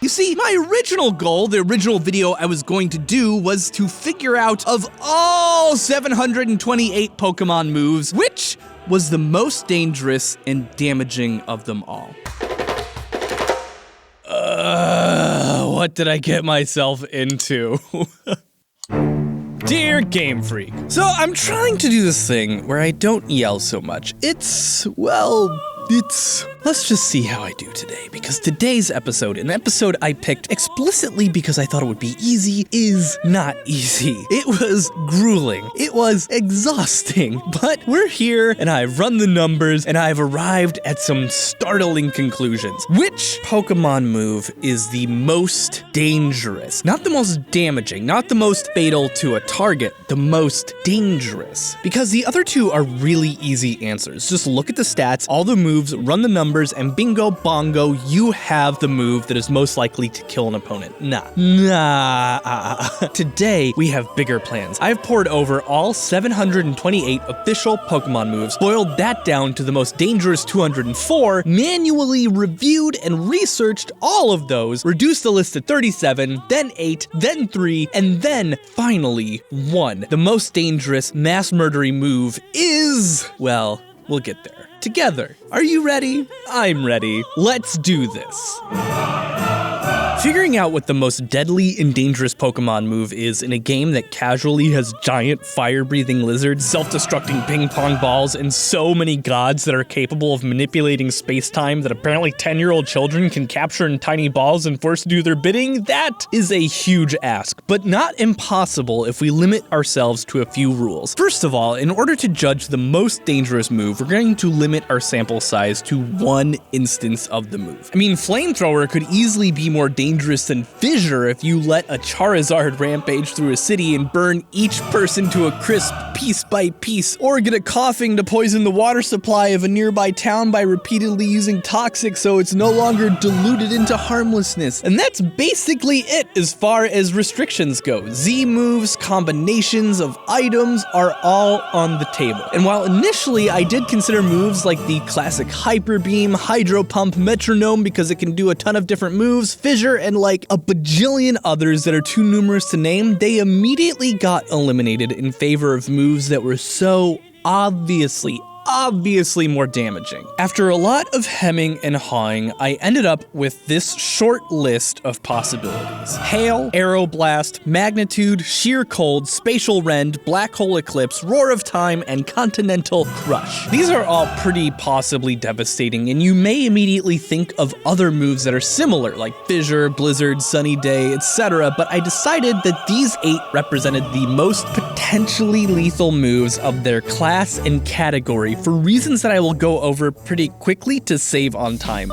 You see, my original goal, the original video I was going to do, was to figure out of all 728 Pokemon moves, which was the most dangerous and damaging of them all. What did I get myself into? Dear Game Freak. So I'm trying to do this thing where I don't yell so much. Let's just see how I do today, because today's episode, an episode I picked explicitly because I thought it would be easy, is not easy. It was grueling. It was exhausting. But we're here, and I've run the numbers, and I've arrived at some startling conclusions. Which Pokemon move is the most dangerous? Not the most damaging, not the most fatal to a target, the most dangerous. Because the other two are really easy answers. Just look at the stats, all the moves, run the numbers, and bingo bongo, you have the move that is most likely to kill an opponent. Nah. Today, we have bigger plans. I've poured over all 728 official Pokemon moves, boiled that down to the most dangerous 204, manually reviewed and researched all of those, reduced the list to 37, then 8, then 3, and then, finally, 1. The most dangerous mass-murdering move is, well, we'll get there. Together. Are you ready? I'm ready. Let's do this. Figuring out what the most deadly and dangerous Pokemon move is in a game that casually has giant fire-breathing lizards, self-destructing ping-pong balls, and so many gods that are capable of manipulating space-time that apparently 10-year-old children can capture in tiny balls and force to do their bidding, that is a huge ask, but not impossible if we limit ourselves to a few rules. First of all, in order to judge the most dangerous move, we're going to limit our sample size to one instance of the move. I mean, Flamethrower could easily be more dangerous than Fissure if you let a Charizard rampage through a city and burn each person to a crisp piece by piece, or get a Coughing to poison the water supply of a nearby town by repeatedly using Toxic so it's no longer diluted into harmlessness. And that's basically it as far as restrictions go. Z moves, combinations of items are all on the table. And while initially I did consider moves like the classic Hyper Beam, Hydro Pump, Metronome because it can do a ton of different moves, Fissure, and like a bajillion others that are too numerous to name, they immediately got eliminated in favor of moves that were so obviously more damaging. After a lot of hemming and hawing, I ended up with this short list of possibilities. Hail, Aeroblast, Magnitude, Sheer Cold, Spatial Rend, Black Hole Eclipse, Roar of Time, and Continental Crush. These are all pretty possibly devastating, and you may immediately think of other moves that are similar, like Fissure, Blizzard, Sunny Day, etc., but I decided that these 8 represented the most potentially lethal moves of their class and category for reasons that I will go over pretty quickly to save on time.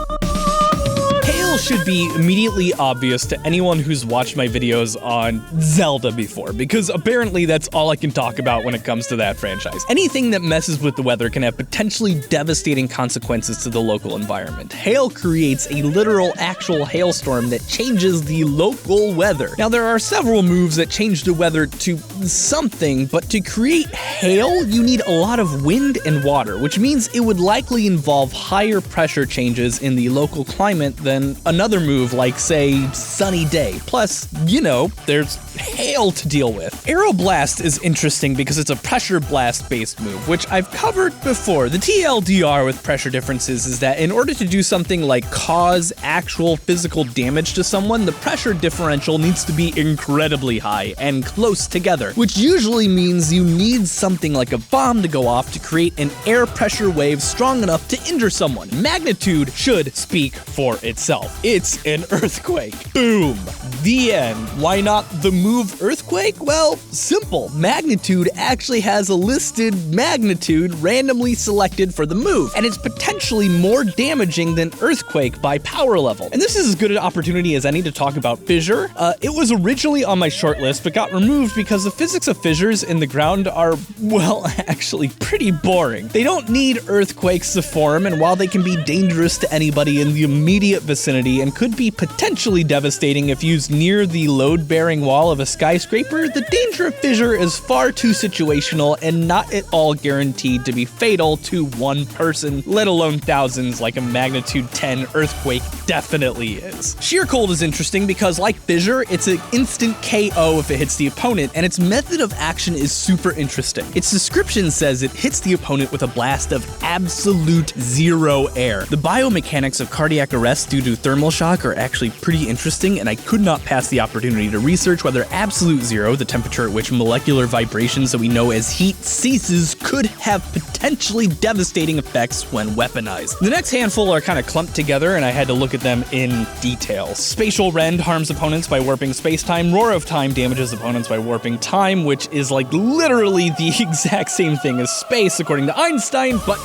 Hail should be immediately obvious to anyone who's watched my videos on Zelda before, because apparently that's all I can talk about when it comes to that franchise. Anything that messes with the weather can have potentially devastating consequences to the local environment. Hail creates a literal actual hailstorm that changes the local weather. Now there are several moves that change the weather to something, but to create hail, you need a lot of wind and water, which means it would likely involve higher pressure changes in the local climate than another move like, say, Sunny Day. Plus, you know, there's hail to deal with. Aeroblast is interesting because it's a pressure blast based move, which I've covered before. The TLDR with pressure differences is that in order to do something like cause actual physical damage to someone, the pressure differential needs to be incredibly high and close together, which usually means you need something like a bomb to go off to create an air pressure wave strong enough to injure someone. Magnitude should speak for itself. It's an earthquake. Boom. The end. Why not the move Earthquake? Well, simple. Magnitude actually has a listed magnitude randomly selected for the move, and it's potentially more damaging than Earthquake by power level. And this is as good an opportunity as any to talk about Fissure. It was originally on my short list, but got removed because the physics of fissures in the ground are, well, actually pretty boring. They don't need earthquakes to form, and while they can be dangerous to anybody in the immediate vicinity vicinity and could be potentially devastating if used near the load-bearing wall of a skyscraper, the danger of fissure is far too situational and not at all guaranteed to be fatal to one person, let alone thousands like a magnitude 10 earthquake definitely is. Sheer cold is interesting because, like fissure, it's an instant KO if it hits the opponent, and its method of action is super interesting. Its description says it hits the opponent with a blast of absolute zero air. The biomechanics of cardiac arrest due to thermal shock are actually pretty interesting, and I could not pass the opportunity to research whether absolute zero, the temperature at which molecular vibrations that we know as heat ceases, could have potentially devastating effects when weaponized. The next handful are kind of clumped together, and I had to look at them in detail. Spatial Rend harms opponents by warping space-time. Roar of Time damages opponents by warping time, which is like literally the exact same thing as space, according to Einstein, but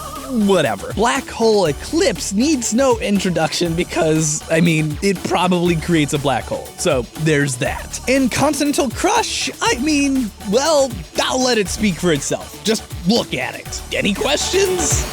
whatever. Black Hole Eclipse needs no introduction because, I mean, it probably creates a black hole. So there's that. And Continental Crush, I mean, well, I'll let it speak for itself. Just look at it. Any questions?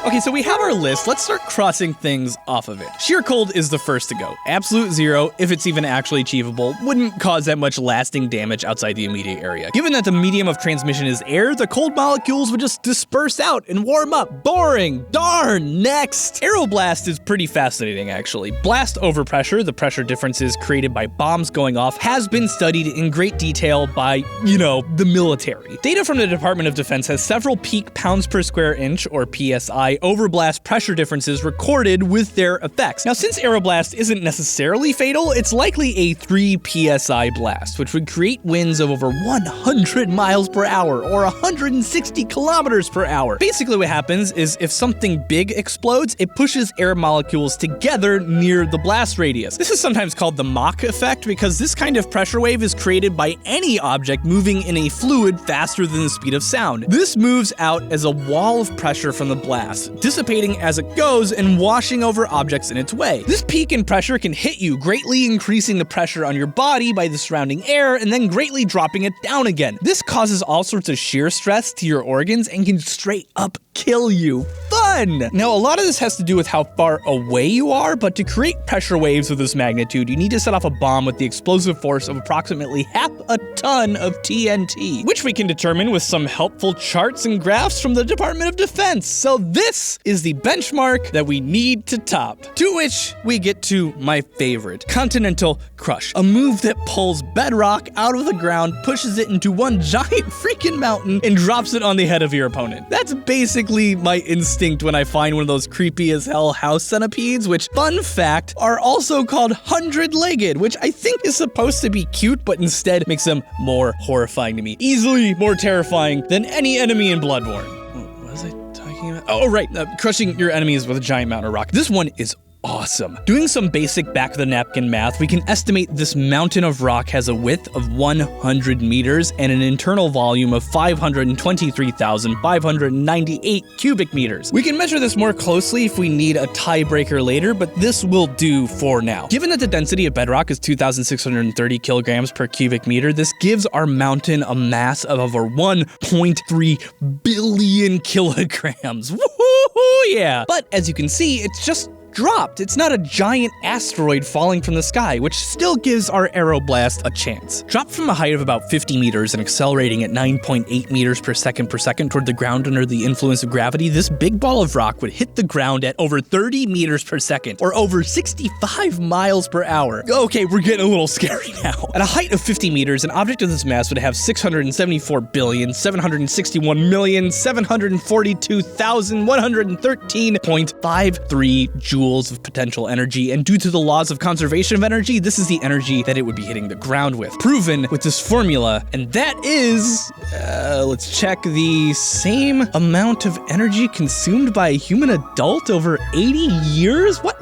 Okay, so we have our list. Let's start crossing things off of it. Sheer cold is the first to go. Absolute zero, if it's even actually achievable, wouldn't cause that much lasting damage outside the immediate area. Given that the medium of transmission is air, the cold molecules would just disperse out and warm up. Boring. Darn. Next. Aeroblast is pretty fascinating, actually. Blast overpressure, the pressure differences created by bombs going off, has been studied in great detail by, the military. Data from the Department of Defense has several peak pounds per square inch, or PSI, overblast pressure differences recorded with their effects. Now, since Aeroblast isn't necessarily fatal, it's likely a 3 PSI blast, which would create winds of over 100 miles per hour or 160 kilometers per hour. Basically what happens is if something big explodes, it pushes air molecules together near the blast radius. This is sometimes called the Mach effect because this kind of pressure wave is created by any object moving in a fluid faster than the speed of sound. This moves out as a wall of pressure from the blast, dissipating as it goes and washing over objects in its way. This peak in pressure can hit you, greatly increasing the pressure on your body by the surrounding air and then greatly dropping it down again. This causes all sorts of shear stress to your organs and can straight up kill you. Fun! Now, a lot of this has to do with how far away you are, but to create pressure waves of this magnitude, you need to set off a bomb with the explosive force of approximately half a ton of TNT, which we can determine with some helpful charts and graphs from the Department of Defense. So this is the benchmark that we need to top. To which we get to my favorite, Continental Crush, a move that pulls bedrock out of the ground, pushes it into one giant freaking mountain, and drops it on the head of your opponent. That's basically my instinct when I find one of those creepy as hell house centipedes, which, fun fact, are also called 100-legged, which I think is supposed to be cute, but instead makes them more horrifying to me. Easily more terrifying than any enemy in Bloodborne. What was I talking about? Oh, right, crushing your enemies with a giant mountain of rock. This one is awesome. Doing some basic back-of-the-napkin math, we can estimate this mountain of rock has a width of 100 meters and an internal volume of 523,598 cubic meters. We can measure this more closely if we need a tiebreaker later, but this will do for now. Given that the density of bedrock is 2,630 kilograms per cubic meter, this gives our mountain a mass of over 1.3 billion kilograms. Woohoo, yeah! But as you can see, it's just dropped. It's not a giant asteroid falling from the sky, which still gives our Aeroblast a chance. Dropped from a height of about 50 meters and accelerating at 9.8 meters per second toward the ground under the influence of gravity, this big ball of rock would hit the ground at over 30 meters per second, or over 65 miles per hour. Okay, we're getting a little scary now. At a height of 50 meters, an object of this mass would have 674,761,742,113.53 joules of potential energy, and due to the laws of conservation of energy, this is the energy that it would be hitting the ground with. Proven with this formula, and that is, let's check, the same amount of energy consumed by a human adult over 80 years? What?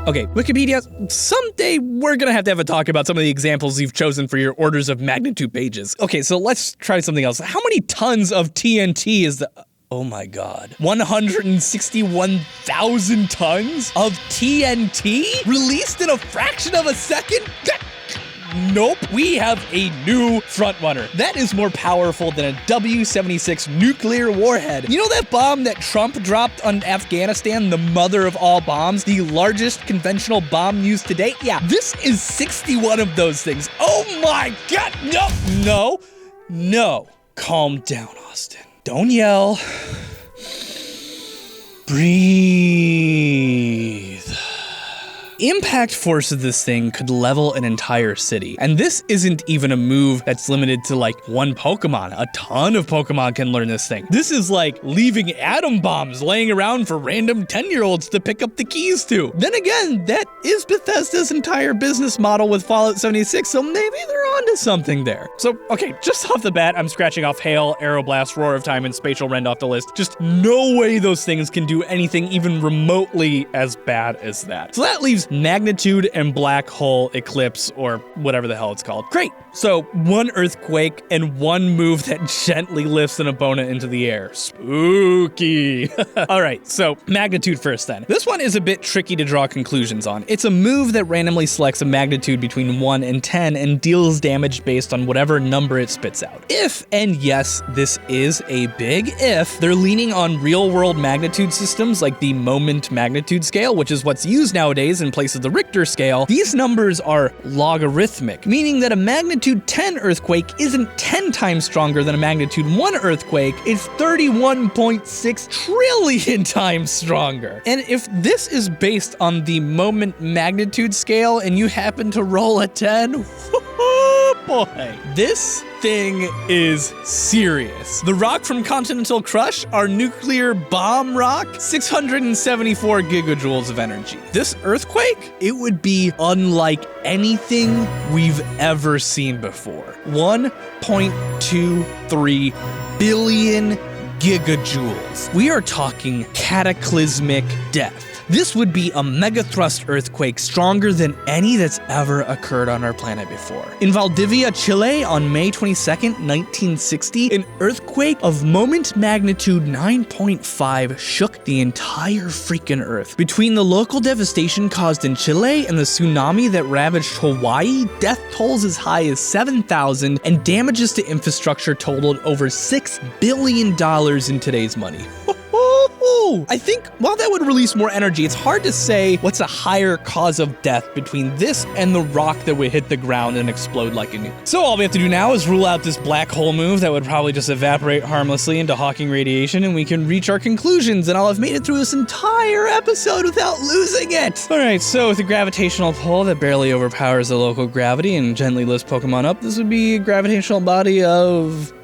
Okay, Wikipedia, someday we're gonna have to have a talk about some of the examples you've chosen for your orders of magnitude pages. Okay, so let's try something else. How many tons of TNT is the... Oh my god. 161,000 tons of TNT released in a fraction of a second? nope, we have a new frontrunner. That is more powerful than a W-76 nuclear warhead. You know that bomb that Trump dropped on Afghanistan, the mother of all bombs, the largest conventional bomb used to date? Yeah, this is 61 of those things. Oh my God, no. Calm down, Austin. Don't yell. Breathe. Impact force of this thing could level an entire city. And this isn't even a move that's limited to like one Pokemon. A ton of Pokemon can learn this thing. This is like leaving atom bombs laying around for random 10-year-olds to pick up the keys to. Then again, that is Bethesda's entire business model with Fallout 76, so maybe they're onto something there. So, okay, just off the bat, I'm scratching off Hail, Aeroblast, Roar of Time, and Spatial Rend off the list. Just no way those things can do anything even remotely as bad as that. So that leaves Magnitude and Black Hole Eclipse, or whatever the hell it's called. Great. So one Earthquake and one move that gently lifts an opponent into the air. Spooky. All right, so Magnitude first then. This one is a bit tricky to draw conclusions on. It's a move that randomly selects a magnitude between 1 and 10 and deals damage based on whatever number it spits out. If, and yes, this is a big if, they're leaning on real-world magnitude systems like the moment magnitude scale, which is what's used nowadays in place of the Richter scale. These numbers are logarithmic, meaning that a magnitude 10 earthquake isn't 10 times stronger than a magnitude 1 earthquake, it's 31.6 trillion times stronger. And if this is based on the moment magnitude scale and you happen to roll a 10, boy, this thing is serious. The rock from Continental Crush, our nuclear bomb rock, 674 gigajoules of energy. This earthquake, it would be unlike anything we've ever seen before. 1.23 billion gigajoules. We are talking cataclysmic death. This would be a megathrust earthquake stronger than any that's ever occurred on our planet before. In Valdivia, Chile, on May 22nd, 1960, an earthquake of moment magnitude 9.5 shook the entire freaking Earth. Between the local devastation caused in Chile and the tsunami that ravaged Hawaii, death tolls as high as 7,000 and damages to infrastructure totaled over $6 billion in today's money. I think while that would release more energy, it's hard to say what's a higher cause of death between this and the rock that would hit the ground and explode like a nuke. So all we have to do now is rule out this black hole move that would probably just evaporate harmlessly into Hawking radiation, and we can reach our conclusions, and I'll have made it through this entire episode without losing it. Alright, so with a gravitational pull that barely overpowers the local gravity and gently lifts Pokemon up, this would be a gravitational body of...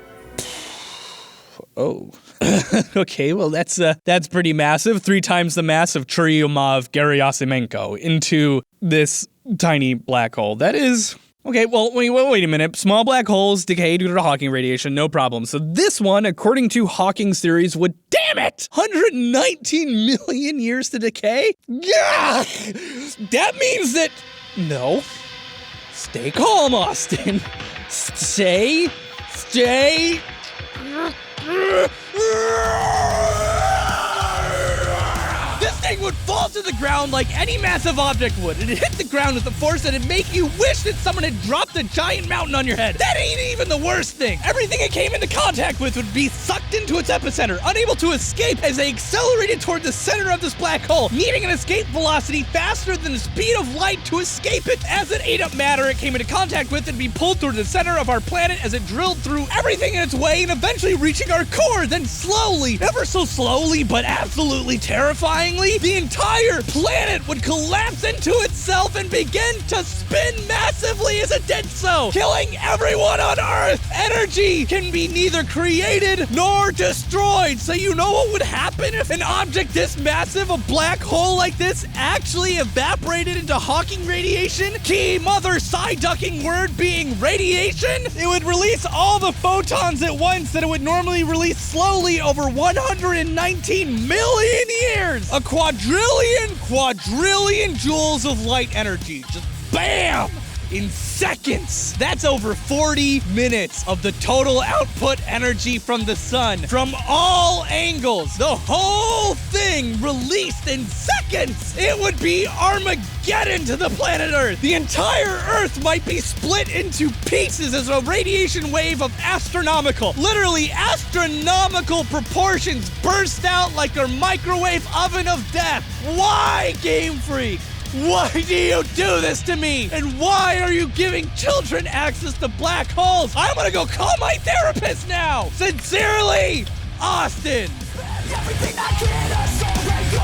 Okay, well that's pretty massive. 3 times the mass of Churyumov Gerasimenko into this tiny black hole. That is... Okay, well, wait a minute. Small black holes decay due to Hawking radiation, no problem. So this one, according to Hawking's theories, would, damn it, 119 million years to decay? Yeah! That means that... No. Stay calm, Austin. Stay... This thing would fall to the ground like any massive object would. It'd hit the ground with a force that'd make you wish that someone had dropped a giant mountain on your head. That ain't even the worst thing. Everything it came into contact with would be sucked into its epicenter, unable to escape as they accelerated toward the center of this black hole, needing an escape velocity faster than the speed of light to escape it. As it ate up matter it came into contact with, it'd be pulled through the center of our planet as it drilled through everything in its way and eventually reaching our core. Then slowly, ever so slowly, but absolutely terrifyingly, the entire planet would collapse into itself and begin to spin massively as it did so, killing everyone on Earth. Energy can be neither created nor destroyed, so you know what would happen if an object this massive, a black hole like this, actually evaporated into Hawking radiation? Key mother side-ducking word being radiation? It would release all the photons at once that it would normally release slowly over 119 million years. A quadrillion joules of light energy. Just BAM! in seconds. That's over 40 minutes of the total output energy from the sun from all angles. The whole thing released in seconds. It would be Armageddon to the planet Earth. The entire Earth might be split into pieces as a radiation wave of literally astronomical proportions burst out like a microwave oven of death. Why, Game Freak? Why do you do this to me? And why are you giving children access to black holes? I'm gonna go call my therapist now. Sincerely, Austin. Everything I can,